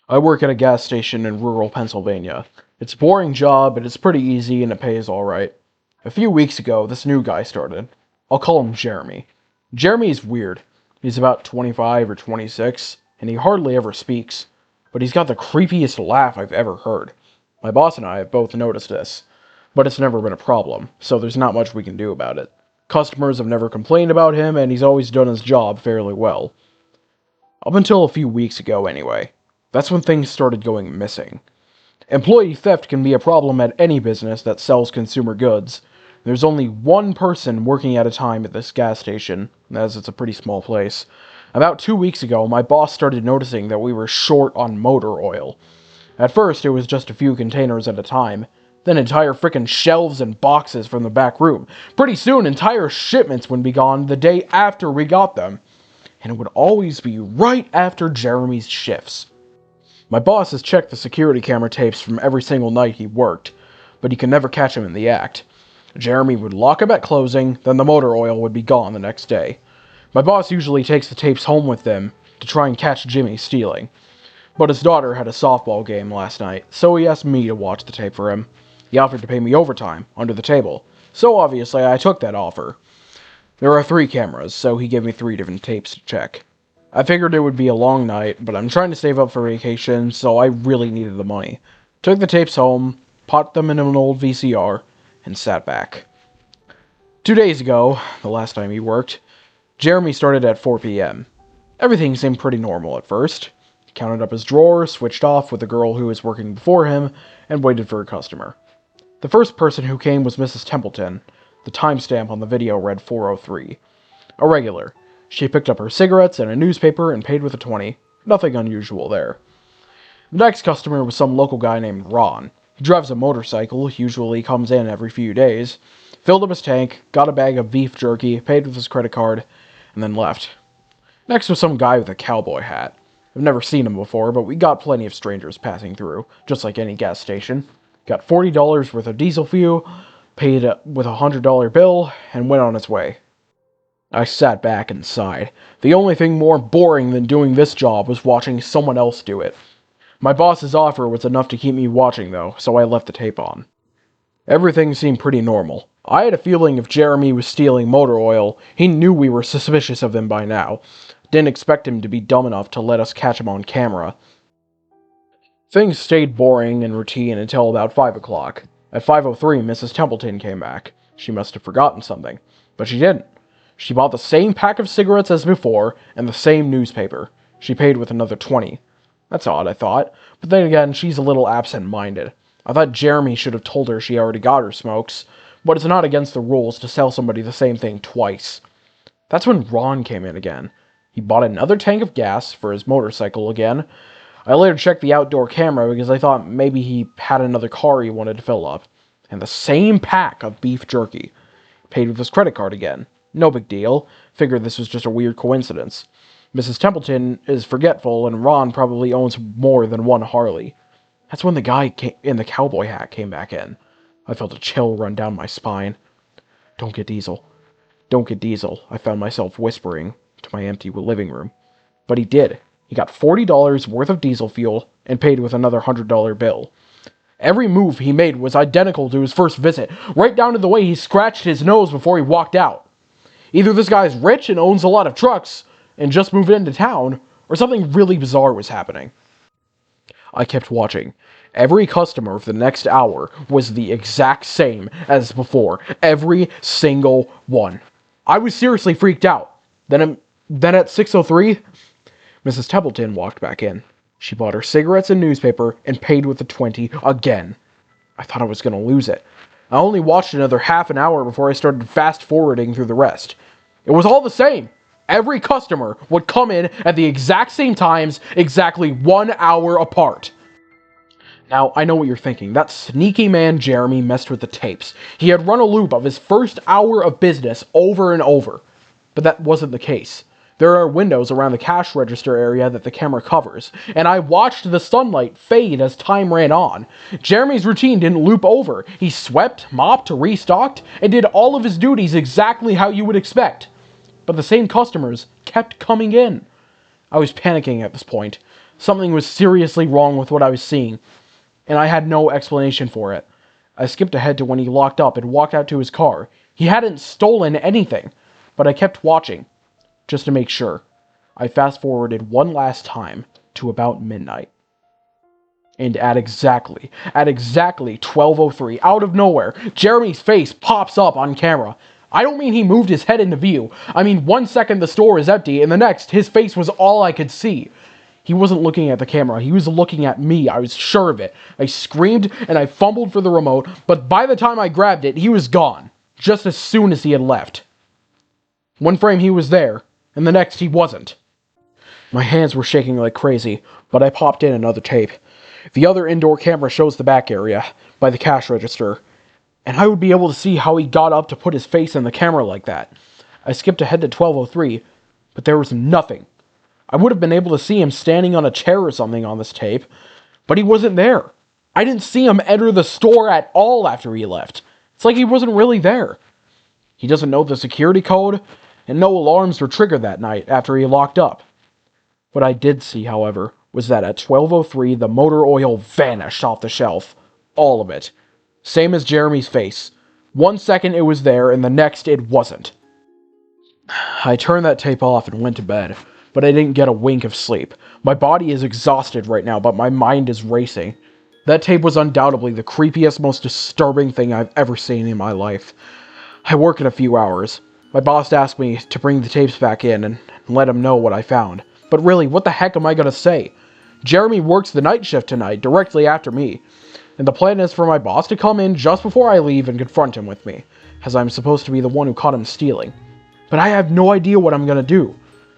I work at a gas station in rural Pennsylvania. It's a boring job, but it's pretty easy and it pays alright. A few weeks ago, this new guy started. I'll call him Jeremy. Jeremy's weird. He's about 25 or 26, and he hardly ever speaks. But he's got the creepiest laugh I've ever heard. My boss and I have both noticed this. But it's never been a problem, so there's not much we can do about it. Customers have never complained about him, and he's always done his job fairly well. Up until a few weeks ago, anyway. That's when things started going missing. Employee theft can be a problem at any business that sells consumer goods. There's only one person working at a time at this gas station, as it's a pretty small place. About 2 weeks ago, my boss started noticing that we were short on motor oil. At first, it was just a few containers at a time, then entire frickin' shelves and boxes from the back room. Pretty soon, entire shipments would be gone the day after we got them. And it would always be right after Jeremy's shifts. My boss has checked the security camera tapes from every single night he worked, but he could never catch him in the act. Jeremy would lock up at closing, then the motor oil would be gone the next day. My boss usually takes the tapes home with them to try and catch Jimmy stealing. But his daughter had a softball game last night, so he asked me to watch the tape for him. He offered to pay me overtime, under the table, so obviously I took that offer. There are 3 cameras, so he gave me 3 different tapes to check. I figured it would be a long night, but I'm trying to save up for vacation, so I really needed the money. Took the tapes home, popped them in an old VCR, and sat back. 2 days ago, the last time he worked, Jeremy started at 4 p.m. Everything seemed pretty normal at first. He counted up his drawers, switched off with the girl who was working before him, and waited for a customer. The first person who came was Mrs. Templeton. The timestamp on the video read 4:03. A regular. She picked up her cigarettes and a newspaper and paid with a 20. Nothing unusual there. The next customer was some local guy named Ron. He drives a motorcycle, usually comes in every few days, filled up his tank, got a bag of beef jerky, paid with his credit card, and then left. Next was some guy with a cowboy hat. I've never seen him before, but we got plenty of strangers passing through, just like any gas station. Got $40 worth of diesel fuel, paid with a $100 bill, and went on his way. I sat back and sighed. The only thing more boring than doing this job was watching someone else do it. My boss's offer was enough to keep me watching, though, so I left the tape on. Everything seemed pretty normal. I had a feeling if Jeremy was stealing motor oil, he knew we were suspicious of him by now. Didn't expect him to be dumb enough to let us catch him on camera. Things stayed boring and routine until about 5 o'clock. At 5:03, Mrs. Templeton came back. She must have forgotten something, but she didn't. She bought the same pack of cigarettes as before, and the same newspaper. She paid with another 20. That's odd, I thought, but then again, she's a little absent-minded. I thought Jeremy should have told her she already got her smokes, but it's not against the rules to sell somebody the same thing twice. That's when Ron came in again. He bought another tank of gas for his motorcycle again. I later checked the outdoor camera because I thought maybe he had another car he wanted to fill up. And the same pack of beef jerky. Paid with his credit card again. No big deal. Figured this was just a weird coincidence. Mrs. Templeton is forgetful, and Ron probably owns more than one Harley. That's when the guy in the cowboy hat came back in. I felt a chill run down my spine. Don't get diesel. Don't get diesel, I found myself whispering to my empty living room. But he did. He got $40 worth of diesel fuel and paid with another $100 bill. Every move he made was identical to his first visit, right down to the way he scratched his nose before he walked out. Either this guy's rich and owns a lot of trucks and just moved into town, or something really bizarre was happening. I kept watching. Every customer for the next hour was the exact same as before. Every single one. I was seriously freaked out. Then at 6:03, Mrs. Templeton walked back in. She bought her cigarettes and newspaper and paid with the 20 again. I thought I was going to lose it. I only watched another half an hour before I started fast-forwarding through the rest. It was all the same. Every customer would come in at the exact same times, exactly 1 hour apart. Now, I know what you're thinking. That sneaky man Jeremy messed with the tapes. He had run a loop of his first hour of business over and over. But that wasn't the case. There are windows around the cash register area that the camera covers, and I watched the sunlight fade as time ran on. Jeremy's routine didn't loop over. He swept, mopped, restocked, and did all of his duties exactly how you would expect. But the same customers kept coming in. I was panicking at this point. Something was seriously wrong with what I was seeing, and I had no explanation for it. I skipped ahead to when he locked up and walked out to his car. He hadn't stolen anything, but I kept watching, just to make sure. I fast-forwarded one last time to about midnight. And at exactly 12:03, out of nowhere, Jeremy's face pops up on camera. I don't mean he moved his head into view. I mean, 1 second the store is empty, and the next, his face was all I could see. He wasn't looking at the camera, he was looking at me, I was sure of it. I screamed, and I fumbled for the remote, but by the time I grabbed it, he was gone, just as soon as he had left. One frame he was there, and the next he wasn't. My hands were shaking like crazy, but I popped in another tape. The other indoor camera shows the back area, by the cash register, and I would be able to see how he got up to put his face in the camera like that. I skipped ahead to 12:03, but there was nothing. I would have been able to see him standing on a chair or something on this tape, but he wasn't there. I didn't see him enter the store at all after he left. It's like he wasn't really there. He doesn't know the security code, and no alarms were triggered that night after he locked up. What I did see, however, was that at 12:03 the motor oil vanished off the shelf. All of it. Same as Jeremy's face. 1 second it was there, and the next it wasn't. I turned that tape off and went to bed, but I didn't get a wink of sleep. My body is exhausted right now, but my mind is racing. That tape was undoubtedly the creepiest, most disturbing thing I've ever seen in my life. I work in a few hours. My boss asked me to bring the tapes back in and let him know what I found. But really, what the heck am I gonna say? Jeremy works the night shift tonight, directly after me, and the plan is for my boss to come in just before I leave and confront him with me, as I'm supposed to be the one who caught him stealing. But I have no idea what I'm gonna do.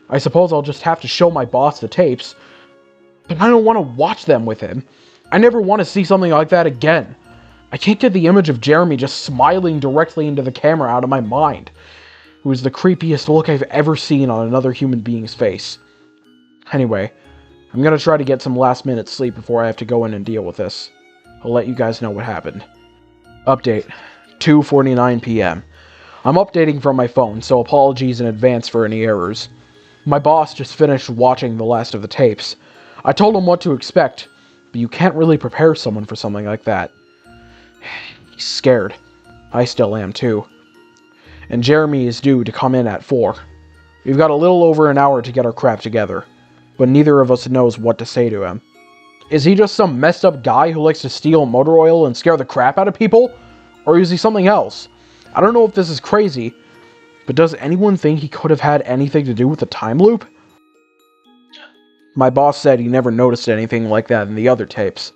I suppose I'll just have to show my boss the tapes, but I don't want to watch them with him. I never want to see something like that again. I can't get the image of Jeremy just smiling directly into the camera out of my mind. It was the creepiest look I've ever seen on another human being's face. Anyway, I'm gonna try to get some last-minute sleep before I have to go in and deal with this. I'll let you guys know what happened. Update, 2:49 p.m. I'm updating from my phone, so apologies in advance for any errors. My boss just finished watching the last of the tapes. I told him what to expect, but you can't really prepare someone for something like that. He's scared. I still am too. And Jeremy is due to come in at 4. We've got a little over an hour to get our crap together, but neither of us knows what to say to him. Is he just some messed up guy who likes to steal motor oil and scare the crap out of people? Or is he something else? I don't know if this is crazy, but does anyone think he could have had anything to do with the time loop? My boss said he never noticed anything like that in the other tapes,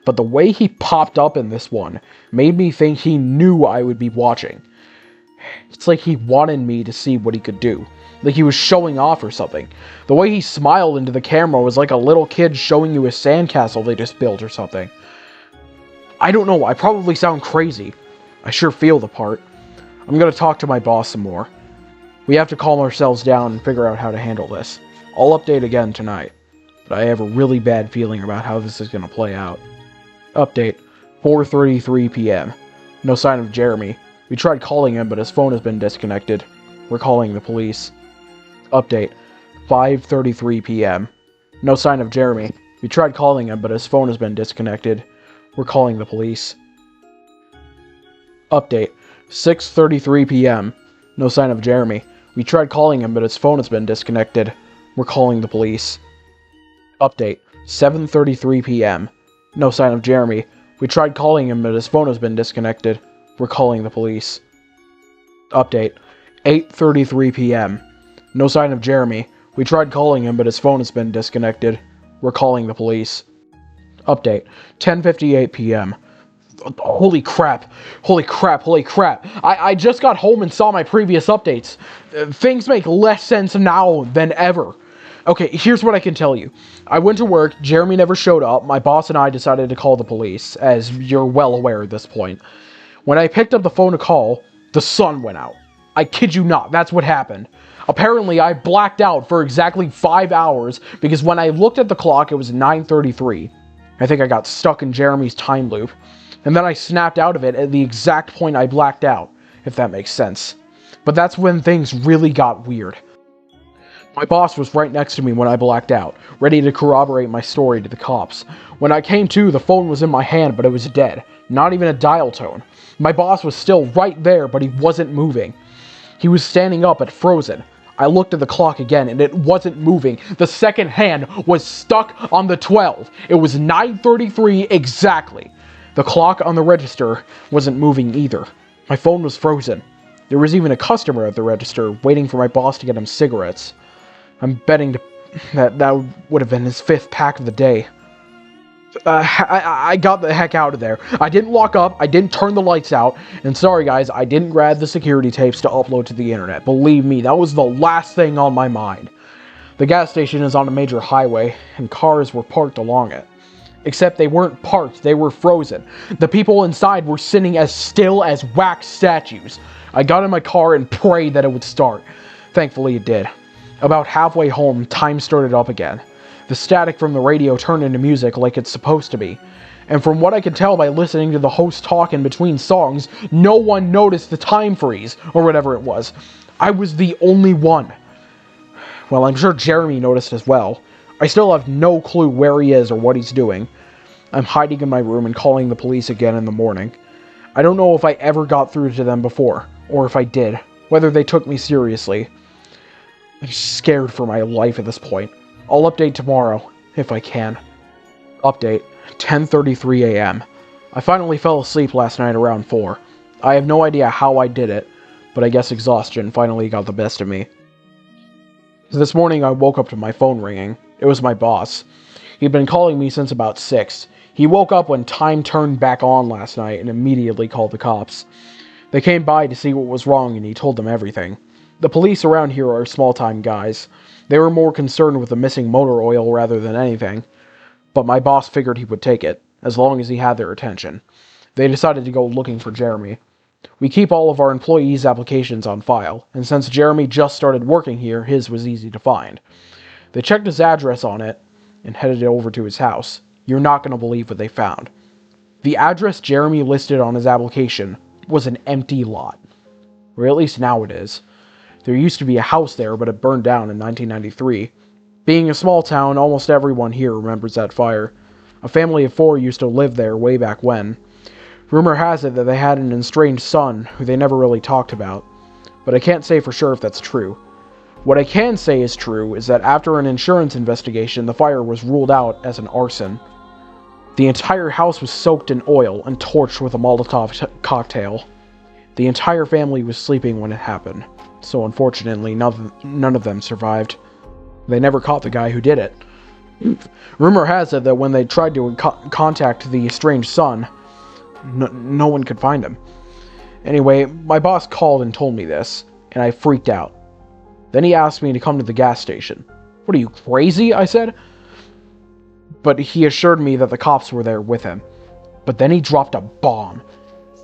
but the way he popped up in this one made me think he knew I would be watching. It's like he wanted me to see what he could do, like he was showing off or something. The way he smiled into the camera was like a little kid showing you a sandcastle they just built or something. I don't know, I probably sound crazy. I sure feel the part. I'm gonna talk to my boss some more. We have to calm ourselves down and figure out how to handle this. I'll update again tonight, but I have a really bad feeling about how this is gonna play out. Update, 4:33 p.m. No sign of Jeremy. We tried calling him, but his phone has been disconnected. We're calling the police. Update, 5:33 p.m. No sign of Jeremy. We tried calling him, but his phone has been disconnected. We're calling the police. Update, 6:33 p.m. No sign of Jeremy. We tried calling him, but his phone has been disconnected. We're calling the police. Update, 7:33 p.m. No sign of Jeremy. We tried calling him, but his phone has been disconnected. We're calling the police. Update, 8:33 p.m. No sign of Jeremy. We tried calling him, but his phone has been disconnected. We're calling the police. Update, 10:58 p.m. Holy crap. Holy crap. Holy crap. I just got home and saw my previous updates. Things make less sense now than ever. Okay, here's what I can tell you. I went to work, Jeremy never showed up, my boss and I decided to call the police, as you're well aware at this point. When I picked up the phone to call, the sun went out. I kid you not, that's what happened. Apparently, I blacked out for exactly 5 hours, because when I looked at the clock, it was 9:33. I think I got stuck in Jeremy's time loop. And then I snapped out of it at the exact point I blacked out, if that makes sense. But that's when things really got weird. My boss was right next to me when I blacked out, ready to corroborate my story to the cops. When I came to, the phone was in my hand, but it was dead. Not even a dial tone. My boss was still right there, but he wasn't moving. He was standing up but frozen. I looked at the clock again, and it wasn't moving. The second hand was stuck on the 12. It was 9:33 exactly. The clock on the register wasn't moving either. My phone was frozen. There was even a customer at the register waiting for my boss to get him cigarettes. I'm betting that would have been his 5th pack of the day. I got the heck out of there. I didn't lock up, I didn't turn the lights out, and sorry guys, I didn't grab the security tapes to upload to the internet. Believe me, that was the last thing on my mind. The gas station is on a major highway, and cars were parked along it. Except they weren't parked, they were frozen. The people inside were sitting as still as wax statues. I got in my car and prayed that it would start. Thankfully it did. About halfway home, time started up again. The static from the radio turned into music like it's supposed to be. And from what I could tell by listening to the host talk in between songs, no one noticed the time freeze, or whatever it was. I was the only one. Well, I'm sure Jeremy noticed as well. I still have no clue where he is or what he's doing. I'm hiding in my room and calling the police again in the morning. I don't know if I ever got through to them before, or if I did, whether they took me seriously. I'm scared for my life at this point. I'll update tomorrow, if I can. Update, 10:33 a.m. I finally fell asleep last night around 4. I have no idea how I did it, but I guess exhaustion finally got the best of me. This morning I woke up to my phone ringing. It was my boss. He'd been calling me since about 6. He woke up when time turned back on last night and immediately called the cops. They came by to see what was wrong and he told them everything. The police around here are small-time guys. They were more concerned with the missing motor oil rather than anything. But my boss figured he would take it, as long as he had their attention. They decided to go looking for Jeremy. We keep all of our employees' applications on file, and since Jeremy just started working here, his was easy to find. They checked his address on it, and headed over to his house. You're not going to believe what they found. The address Jeremy listed on his application was an empty lot. Or at least now it is. There used to be a house there, but it burned down in 1993. Being a small town, almost everyone here remembers that fire. A family of 4 used to live there way back when. Rumor has it that they had an estranged son who they never really talked about, but I can't say for sure if that's true. What I can say is true is that after an insurance investigation, the fire was ruled out as an arson. The entire house was soaked in oil and torched with a Molotov cocktail. The entire family was sleeping when it happened, so unfortunately none of them survived. They never caught the guy who did it. Rumor has it that when they tried to contact the estranged son, no one could find him. Anyway, my boss called and told me this, and I freaked out. Then he asked me to come to the gas station. What are you, crazy? I said. But he assured me that the cops were there with him. But then he dropped a bomb.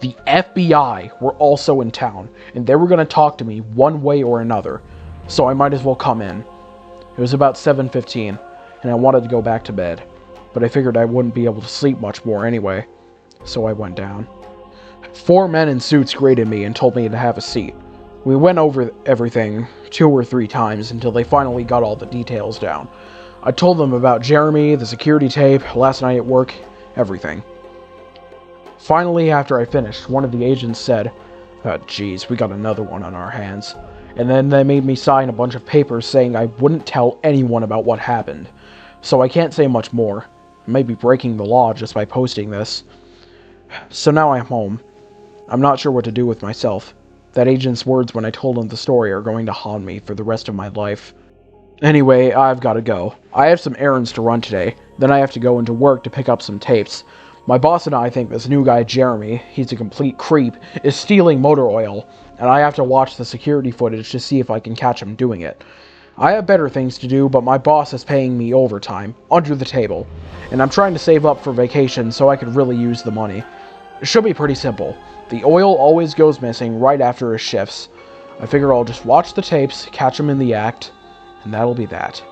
The FBI were also in town, and they were going to talk to me one way or another, so I might as well come in. It was about 7:15, and I wanted to go back to bed, but I figured I wouldn't be able to sleep much more anyway, so I went down. 4 men in suits greeted me and told me to have a seat. We went over everything 2 or 3 times until they finally got all the details down. I told them about Jeremy, the security tape, last night at work, everything. Finally, after I finished, one of the agents said, "Oh, geez, we got another one on our hands." And then they made me sign a bunch of papers saying I wouldn't tell anyone about what happened. So I can't say much more. I may be breaking the law just by posting this. So now I'm home. I'm not sure what to do with myself. That agent's words when I told him the story are going to haunt me for the rest of my life. Anyway, I've got to go. I have some errands to run today. Then I have to go into work to pick up some tapes. My boss and I think this new guy, Jeremy, he's a complete creep, is stealing motor oil, and I have to watch the security footage to see if I can catch him doing it. I have better things to do, but my boss is paying me overtime, under the table, and I'm trying to save up for vacation so I could really use the money. It should be pretty simple. The oil always goes missing right after his shifts. I figure I'll just watch the tapes, catch him in the act, and that'll be that.